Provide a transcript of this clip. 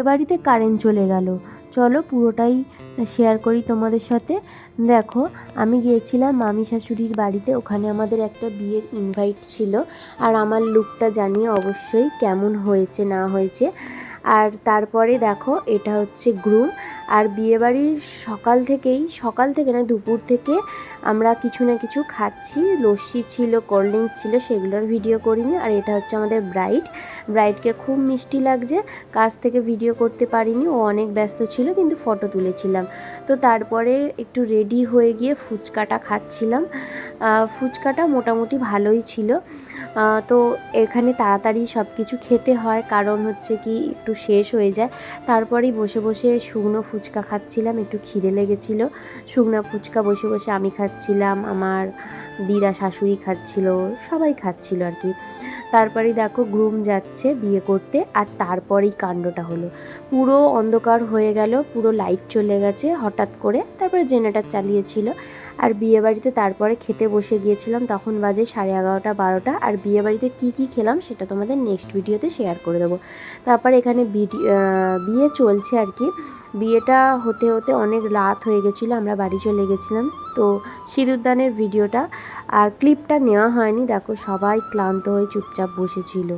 বাড়িতে কারেন্ট চলে গেল। চলো পুরোটাই শেয়ার করি তোমাদের সাথে। দেখো, আমি গিয়েছিলাম মামি শাশুড়ির বাড়িতে, ওখানে আমাদের একটা বিয়ের ইনভাইট ছিল। আর আমার লুকটা জানিয়ে অবশ্যই কেমন হয়েছে না হয়েছে। আর তারপরে দেখো, এটা হচ্ছে গ্রুম। আর বিয়েবাড়ির সকাল থেকে না, দুপুর থেকে আমরা কিছু না কিছু খাচ্ছি। লস্যি ছিল, কোল্ড ড্রিঙ্কস ছিল, সেগুলোর ভিডিও করিনি। আর এটা হচ্ছে আমাদের ব্রাইডকে খুব মিষ্টি লাগছে। কাছ থেকে ভিডিও করতে পারিনি, ও অনেক ব্যস্ত ছিল, কিন্তু ফটো তুলেছিলাম। তো তারপরে একটু রেডি হয়ে গিয়ে ফুচকাটা খাচ্ছিলাম। ফুচকাটা মোটামুটি ভালোই ছিল। তো এখানে তাড়াতাড়ি সব কিছু খেতে হয়, কারণ হচ্ছে কি একটু শেষ হয়ে যায়। তারপরেই বসে বসে শুকনো ফুচকা খাচ্ছিলাম, একটু খিদে লেগেছিলো। শুকনো ফুচকা বসে বসে আমি খাচ্ছিলাম, আমার দিদা শাশুড়ি খাচ্ছিল, সবাই খাচ্ছিল আর কি। তারপরেই দেখো গ্রুম যাচ্ছে বিয়ে করতে, আর তারপরেই কাণ্ডটা হলো। পুরো অন্ধকার হয়ে গেল, পুরো লাইট চলে গেছে হঠাৎ করে। তারপরে জেনারেটর চালিয়েছিল। আর বিয়েবাড়িতে তারপরে খেতে বসে গিয়েছিলাম, তখন বাজে 11:30 12টা। আর বিয়েবাড়িতে কী খেলাম সেটা তোমাদের নেক্সট ভিডিওতে শেয়ার করে দেবো। তারপরে এখানে বিয়ে চলছে আর কি। বিয়েটা হতে হতে অনেক রাত হয়ে গেছিলো, আমরা বাড়ি চলে গেছিলাম। তো সিঁদুরদানের ভিডিওটা আর ক্লিপটা নেওয়া হয়নি। দেখো সবাই ক্লান্ত হয়ে চুপচাপ বসেছিল।